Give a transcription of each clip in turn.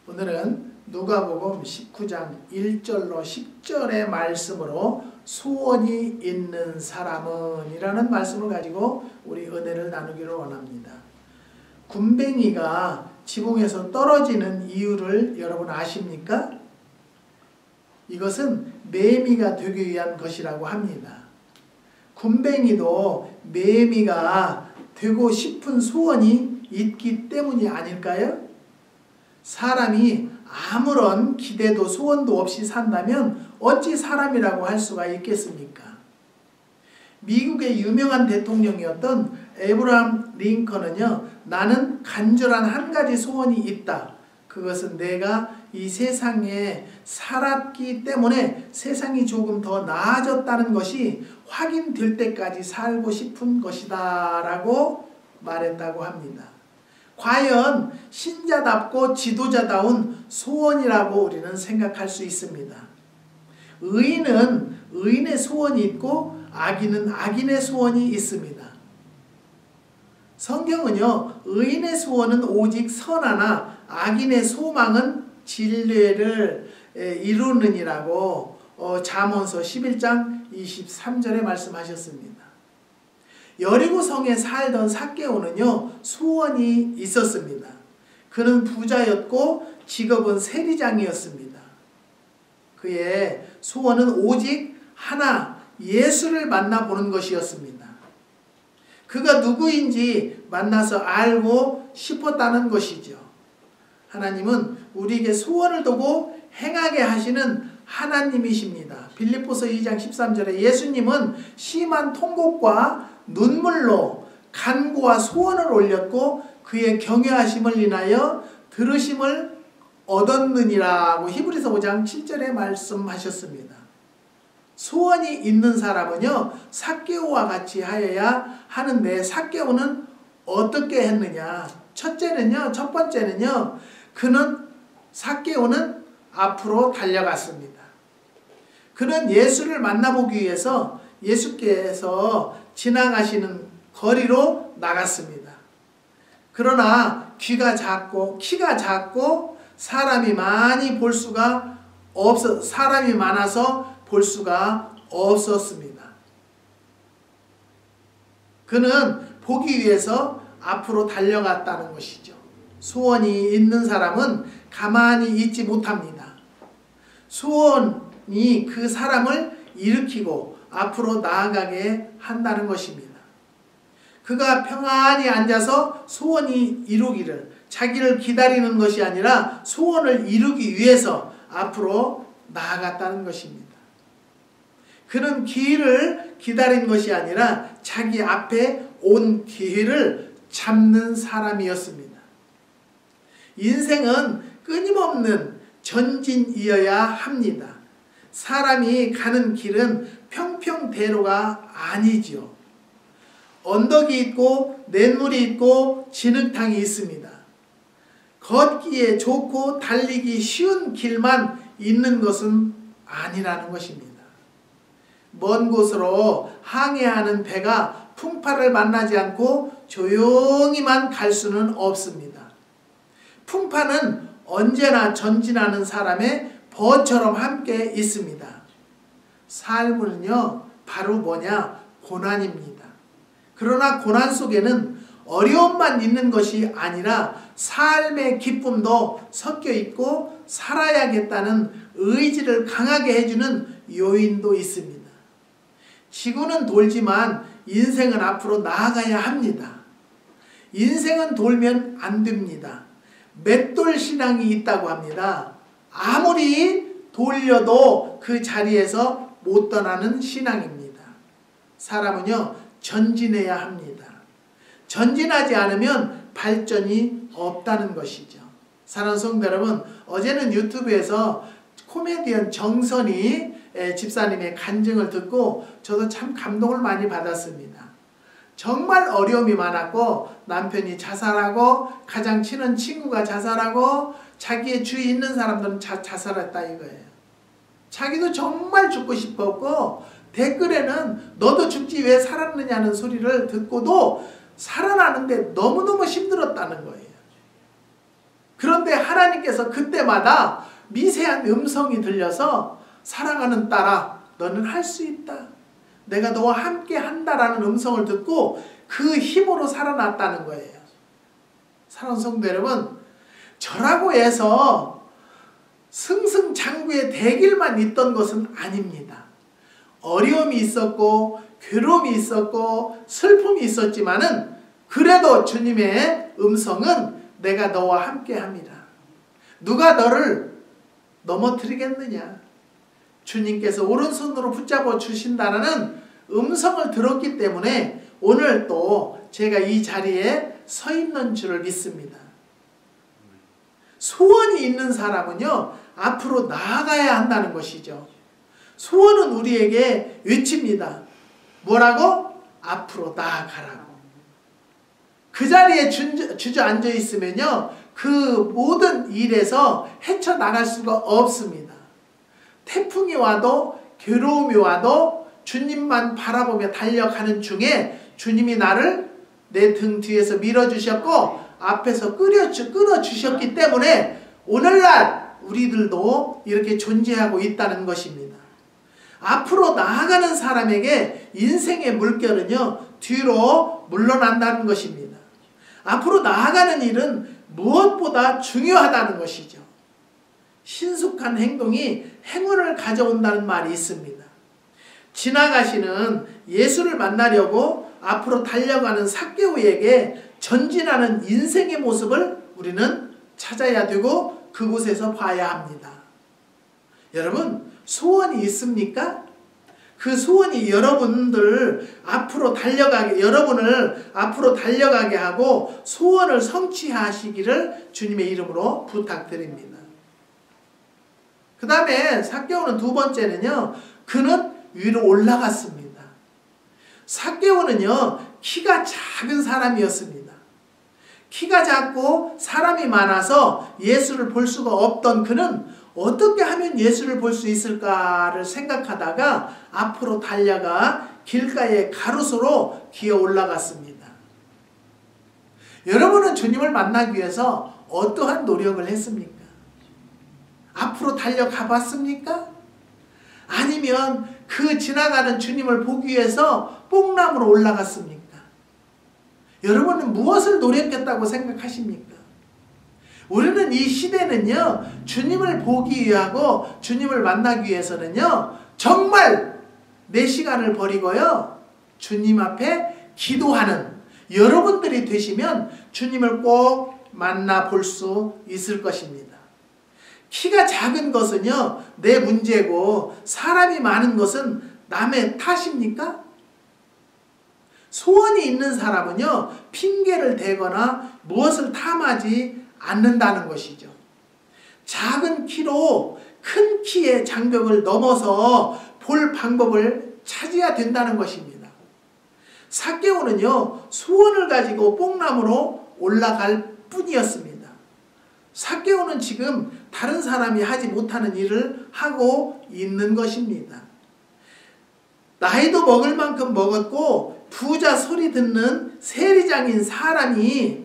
오늘은 누가복음 19장 1절로 10절의 말씀으로 소원이 있는 사람은 이라는 말씀을 가지고 우리 은혜를 나누기를 원합니다. 군뱅이가 지붕에서 떨어지는 이유를 여러분 아십니까? 이것은 매미가 되기 위한 것이라고 합니다. 군뱅이도 매미가 되고 싶은 소원이 있기 때문이 아닐까요? 사람이 아무런 기대도 소원도 없이 산다면 어찌 사람이라고 할 수가 있겠습니까? 미국의 유명한 대통령이었던 에브라함 링컨은요, 나는 간절한 한 가지 소원이 있다. 그것은 내가 이 세상에 살았기 때문에 세상이 조금 더 나아졌다는 것이 확인될 때까지 살고 싶은 것이다 라고 말했다고 합니다. 과연 신자답고 지도자다운 소원이라고 우리는 생각할 수 있습니다. 의인은 의인의 소원이 있고 악인은 악인의 소원이 있습니다. 성경은요, 의인의 소원은 오직 선하나 악인의 소망은 진례를 이루느니라고 잠언서 11장 23절에 말씀하셨습니다. 여리고성에 살던 삭개오는요, 소원이 있었습니다. 그는 부자였고 직업은 세리장이었습니다. 그의 소원은 오직 하나, 예수를 만나보는 것이었습니다. 그가 누구인지 만나서 알고 싶었다는 것이죠. 하나님은 우리에게 소원을 두고 행하게 하시는 하나님이십니다. 빌립보서 2장 13절에 예수님은 심한 통곡과 눈물로 간구와 소원을 올렸고 그의 경외하심을 인하여 들으심을 얻었느니라고 히브리서 5장 7절에 말씀하셨습니다. 소원이 있는 사람은요, 삭개오와 같이 하여야 하는데 삭개오는 어떻게 했느냐? 첫 번째는요, 삭개오는 앞으로 달려갔습니다. 그는 예수를 만나보기 위해서 예수께서 지나가시는 거리로 나갔습니다. 그러나 키가 작고 사람이 많아서 볼 수가 없었습니다. 그는 보기 위해서 앞으로 달려갔다는 것이죠. 소원이 있는 사람은 가만히 있지 못합니다. 소원이 그 사람을 일으키고 앞으로 나아가게 한다는 것입니다. 그가 평안히 앉아서 소원이 이루기를, 자기를 기다리는 것이 아니라 소원을 이루기 위해서 앞으로 나아갔다는 것입니다. 그는 기회를 기다린 것이 아니라 자기 앞에 온 기회를 잡는 사람이었습니다. 인생은 끊임없는 전진이어야 합니다. 사람이 가는 길은 평평대로가 아니지요. 언덕이 있고 냇물이 있고 진흙탕이 있습니다. 걷기에 좋고 달리기 쉬운 길만 있는 것은 아니라는 것입니다. 먼 곳으로 항해하는 배가 풍파를 만나지 않고 조용히만 갈 수는 없습니다. 풍파는 언제나 전진하는 사람의 벌처럼 함께 있습니다. 삶은요, 바로 고난입니다. 그러나 고난 속에는 어려움만 있는 것이 아니라 삶의 기쁨도 섞여 있고 살아야겠다는 의지를 강하게 해주는 요인도 있습니다. 지구는 돌지만 인생은 앞으로 나아가야 합니다. 인생은 돌면 안 됩니다. 맷돌 신앙이 있다고 합니다. 아무리 돌려도 그 자리에서 못 떠나는 신앙입니다. 사람은요, 전진해야 합니다. 전진하지 않으면 발전이 없다는 것이죠. 사랑하는 성도 여러분, 어제는 유튜브에서 코미디언 정선이 집사님의 간증을 듣고 저도 참 감동을 많이 받았습니다. 정말 어려움이 많았고 남편이 자살하고 가장 친한 친구가 자살하고 자기의 주위에 있는 사람들은 자살했다 이거예요. 자기도 정말 죽고 싶었고 댓글에는 너도 죽지 왜 살았느냐는 소리를 듣고도 살아나는데 너무너무 힘들었다는 거예요. 그런데 하나님께서 그때마다 미세한 음성이 들려서 사랑하는 딸아, 너는 할 수 있다. 내가 너와 함께 한다라는 음성을 듣고 그 힘으로 살아났다는 거예요. 사랑하는 성도 여러분, 저라고 해서 승승장구의 대길만 있던 것은 아닙니다. 어려움이 있었고 괴로움이 있었고 슬픔이 있었지만은 그래도 주님의 음성은 내가 너와 함께 합니다. 누가 너를 넘어뜨리겠느냐? 주님께서 오른손으로 붙잡아 주신다는 음성을 들었기 때문에 오늘 또 제가 이 자리에 서 있는 줄을 믿습니다. 소원이 있는 사람은요, 앞으로 나아가야 한다는 것이죠. 소원은 우리에게 외칩니다. 뭐라고? 앞으로 나아가라고. 그 자리에 주저앉아 있으면요, 그 모든 일에서 헤쳐나갈 수가 없습니다. 태풍이 와도 괴로움이 와도 주님만 바라보며 달려가는 중에 주님이 나를 내 등 뒤에서 밀어주셨고 앞에서 끌어주셨기 때문에 오늘날 우리들도 이렇게 존재하고 있다는 것입니다. 앞으로 나아가는 사람에게 인생의 물결은요, 뒤로 물러난다는 것입니다. 앞으로 나아가는 일은 무엇보다 중요하다는 것이죠. 신속한 행동이 행운을 가져온다는 말이 있습니다. 지나가시는 예수를 만나려고 앞으로 달려가는 삭개오에게 전진하는 인생의 모습을 우리는 찾아야 되고 그곳에서 봐야 합니다. 여러분, 소원이 있습니까? 그 소원이 여러분을 앞으로 달려가게 하고 소원을 성취하시기를 주님의 이름으로 부탁드립니다. 그 다음에 삭개오는 두 번째는요, 그는 위로 올라갔습니다. 삭개오는요, 키가 작은 사람이었습니다. 키가 작고 사람이 많아서 예수를 볼 수가 없던 그는 어떻게 하면 예수를 볼 수 있을까를 생각하다가 앞으로 달려가 길가의 가로수로 기어 올라갔습니다. 여러분은 주님을 만나기 위해서 어떠한 노력을 했습니까? 앞으로 달려가 봤습니까? 아니면 그 지나가는 주님을 보기 위해서 뽕나무로 올라갔습니까? 여러분은 무엇을 노력했다고 생각하십니까? 우리는 이 시대는요, 주님을 보기 위하고 주님을 만나기 위해서는요, 정말 내 시간을 버리고요, 주님 앞에 기도하는 여러분들이 되시면 주님을 꼭 만나볼 수 있을 것입니다. 키가 작은 것은요, 내 문제고 사람이 많은 것은 남의 탓입니까? 소원이 있는 사람은요, 핑계를 대거나 무엇을 탐하지 않는다는 것이죠. 작은 키로 큰 키의 장벽을 넘어서 볼 방법을 찾아야 된다는 것입니다. 삭개오는요, 소원을 가지고 뽕나무로 올라갈 뿐이었습니다. 삭개오는 지금 다른 사람이 하지 못하는 일을 하고 있는 것입니다. 나이도 먹을 만큼 먹었고 부자 소리 듣는 세리장인 사람이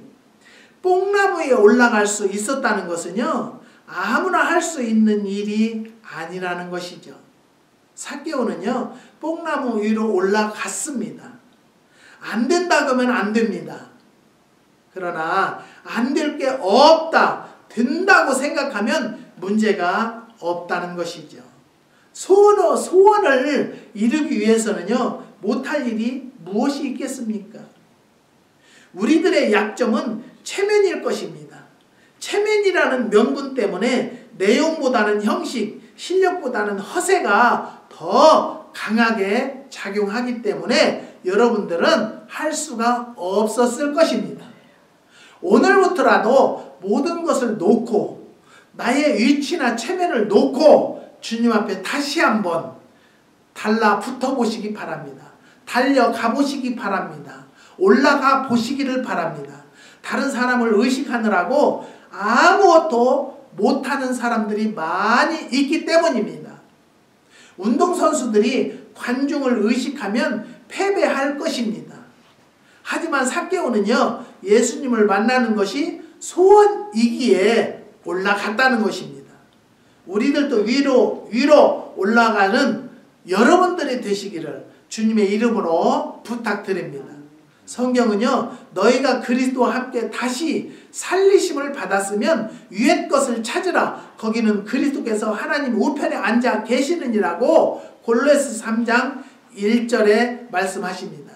뽕나무에 올라갈 수 있었다는 것은요, 아무나 할 수 있는 일이 아니라는 것이죠. 삭개오는요, 뽕나무 위로 올라갔습니다. 안 된다 그러면 안 됩니다. 그러나 안 될 게 없다, 된다고 생각하면 문제가 없다는 것이죠. 소원을 이루기 위해서는요, 못할 일이 무엇이 있겠습니까? 우리들의 약점은 체면일 것입니다. 체면이라는 명분 때문에 내용보다는 형식, 실력보다는 허세가 더 강하게 작용하기 때문에 여러분들은 할 수가 없었을 것입니다. 오늘부터라도 모든 것을 놓고 나의 위치나 체면을 놓고 주님 앞에 다시 한번 달라붙어 보시기 바랍니다. 달려가 보시기 바랍니다. 올라가 보시기를 바랍니다. 다른 사람을 의식하느라고 아무것도 못하는 사람들이 많이 있기 때문입니다. 운동선수들이 관중을 의식하면 패배할 것입니다. 하지만 삭개오는요, 예수님을 만나는 것이 소원이기에 올라갔다는 것입니다. 우리들도 위로 올라가는 여러분들이 되시기를 주님의 이름으로 부탁드립니다. 성경은요, 너희가 그리스도와 함께 다시 살리심을 받았으면 위의 것을 찾으라. 거기는 그리스도께서 하나님 우편에 앉아 계시느니라고 골로새 3장 1절에 말씀하십니다.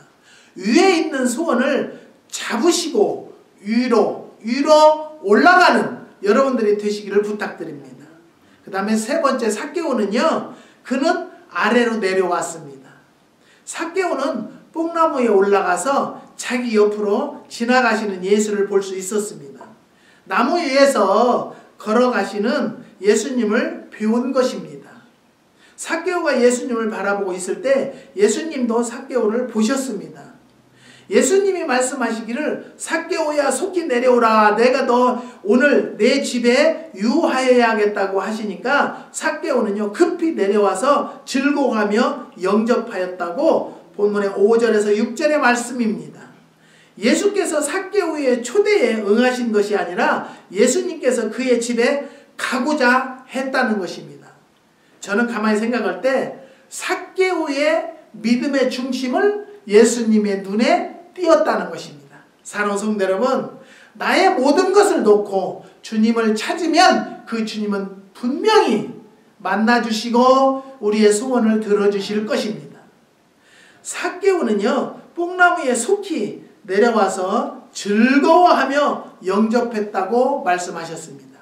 위에 있는 소원을 잡으시고 위로 올라가는 여러분들이 되시기를 부탁드립니다. 그 다음에 세 번째 삭개오는요, 그는 아래로 내려왔습니다. 삭개오는 뽕나무에 올라가서 자기 옆으로 지나가시는 예수를 볼 수 있었습니다. 나무 위에서 걸어가시는 예수님을 배운 것입니다. 삭개오가 예수님을 바라보고 있을 때 예수님도 삭개오를 보셨습니다. 예수님이 말씀하시기를 삭개오야 속히 내려오라. 내가 너 오늘 내 집에 유하여야겠다고 하시니까 삭개오는요 급히 내려와서 즐거워하며 영접하였다고 본문의 5절에서 6절의 말씀입니다. 예수께서 삭개오의 초대에 응하신 것이 아니라 예수님께서 그의 집에 가고자 했다는 것입니다. 저는 가만히 생각할 때 삭개오의 믿음의 중심을 예수님의 눈에 띄었다는 것입니다. 사랑하는 성도 여러분, 나의 모든 것을 놓고 주님을 찾으면 그 주님은 분명히 만나주시고 우리의 소원을 들어주실 것입니다. 삭개오는요 뽕나무에 속히 내려와서 즐거워하며 영접했다고 말씀하셨습니다.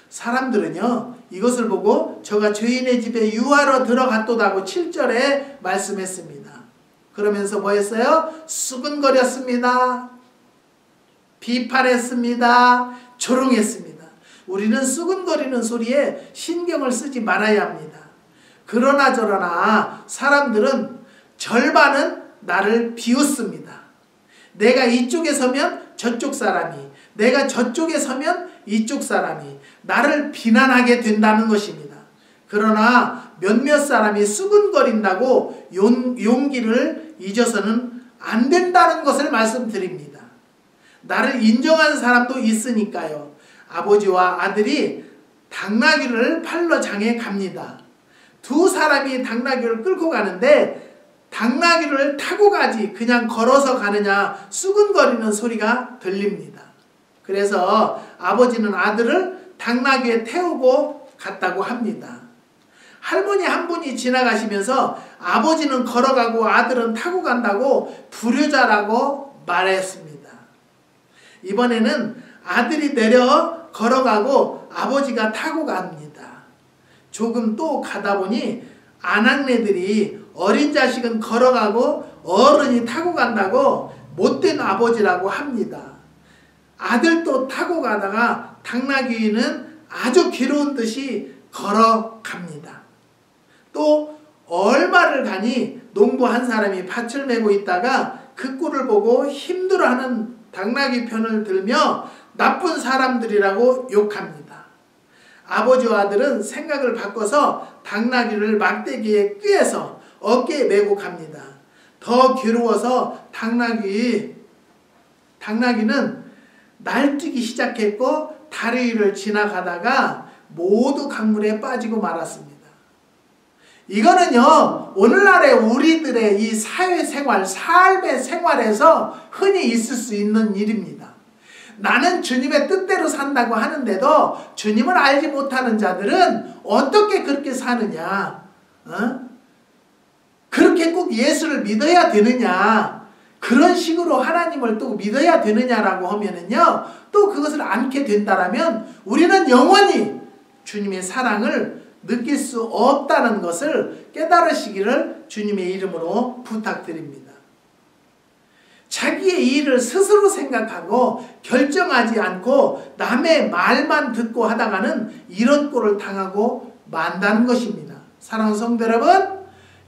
사람들은요 이것을 보고 저가 죄인의 집에 유하러 들어갔도다고 7절에 말씀했습니다. 그러면서 뭐 했어요? 수근거렸습니다. 비판했습니다. 조롱했습니다. 우리는 수근거리는 소리에 신경을 쓰지 말아야 합니다. 그러나 저러나 사람들은 절반은 나를 비웃습니다. 내가 이쪽에 서면 저쪽 사람이, 내가 저쪽에 서면 이쪽 사람이 나를 비난하게 된다는 것입니다. 그러나 몇몇 사람이 수근거린다고 용기를 잊어서는 안 된다는 것을 말씀드립니다. 나를 인정하는 사람도 있으니까요. 아버지와 아들이 당나귀를 팔러 장에 갑니다. 두 사람이 당나귀를 끌고 가는데 당나귀를 타고 가지 그냥 걸어서 가느냐 수근거리는 소리가 들립니다. 그래서 아버지는 아들을 당나귀에 태우고 갔다고 합니다. 할머니 한 분이 지나가시면서 아버지는 걸어가고 아들은 타고 간다고 불효자라고 말했습니다. 이번에는 아들이 내려 걸어가고 아버지가 타고 갑니다. 조금 또 가다 보니 아낙네들이 어린 자식은 걸어가고 어른이 타고 간다고 못된 아버지라고 합니다. 아들도 타고 가다가 당나귀는 아주 괴로운 듯이 걸어갑니다. 또 얼마를 가니 농부 한 사람이 밭을 메고 있다가 그 꼴을 보고 힘들어하는 당나귀 편을 들며 나쁜 사람들이라고 욕합니다. 아버지와 아들은 생각을 바꿔서 당나귀를 막대기에 꿰서 어깨에 메고 갑니다. 더 괴로워서 당나귀는 날뛰기 시작했고 다리 위를 지나가다가 모두 강물에 빠지고 말았습니다. 이거는요 오늘날의 우리들의 이 사회생활, 삶의 생활에서 흔히 있을 수 있는 일입니다. 나는 주님의 뜻대로 산다고 하는데도 주님을 알지 못하는 자들은 어떻게 그렇게 사느냐? 그렇게 꼭 예수를 믿어야 되느냐? 그런 식으로 하나님을 또 믿어야 되느냐라고 하면은요, 또 그것을 않게 된다라면 우리는 영원히 주님의 사랑을 느낄 수 없다는 것을 깨달으시기를 주님의 이름으로 부탁드립니다. 자기의 일을 스스로 생각하고 결정하지 않고 남의 말만 듣고 하다가는 이런 꼴을 당하고 만다는 것입니다. 사랑하는 성도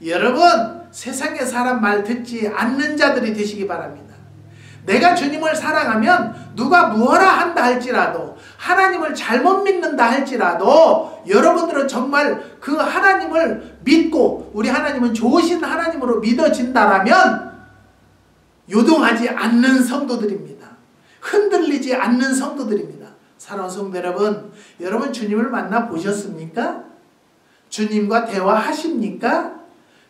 여러분, 세상의 사람 말 듣지 않는 자들이 되시기 바랍니다. 내가 주님을 사랑하면 누가 무엇라 한다 할지라도, 하나님을 잘못 믿는다 할지라도 여러분들은 정말 그 하나님을 믿고 우리 하나님은 좋으신 하나님으로 믿어진다라면 요동하지 않는 성도들입니다. 흔들리지 않는 성도들입니다. 사랑하는 성도 여러분, 여러분 주님을 만나 보셨습니까? 주님과 대화하십니까?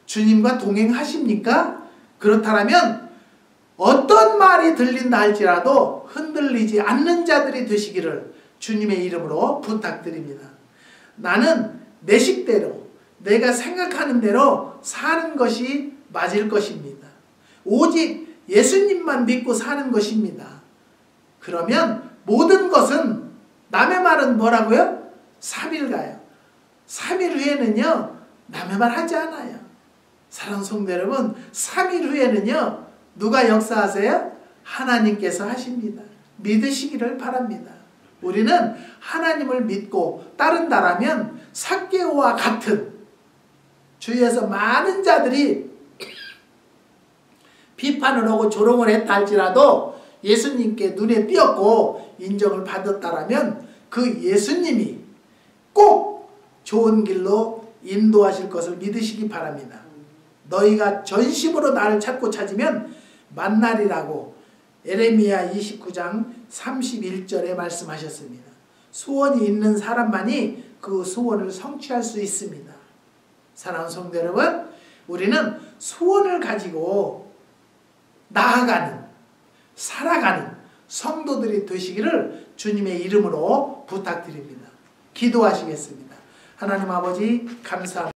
주님과 동행하십니까? 그렇다면 어떤 말이 들린다 할지라도 흔들리지 않는 자들이 되시기를 주님의 이름으로 부탁드립니다. 나는 내 식대로 내가 생각하는 대로 사는 것이 맞을 것입니다. 오직 예수님만 믿고 사는 것입니다. 그러면 모든 것은 남의 말은 뭐라고요? 3일 가요. 3일 후에는요 남의 말 하지 않아요. 사랑하는 성도 여러분, 3일 후에는요 누가 역사하세요? 하나님께서 하십니다. 믿으시기를 바랍니다. 우리는 하나님을 믿고 따른다라면 삭개오와 같은 주위에서 많은 자들이 비판을 하고 조롱을 했다 할지라도 예수님께 눈에 띄었고 인정을 받았다라면 그 예수님이 꼭 좋은 길로 인도하실 것을 믿으시기 바랍니다. 너희가 전심으로 나를 찾고 찾으면 만나리라고 에레미야 29장 31절에 말씀하셨습니다. 소원이 있는 사람만이 그 소원을 성취할 수 있습니다. 사랑하는 성도 여러분, 우리는 소원을 가지고 나아가는, 살아가는 성도들이 되시기를 주님의 이름으로 부탁드립니다. 기도하시겠습니다. 하나님 아버지 감사합니다.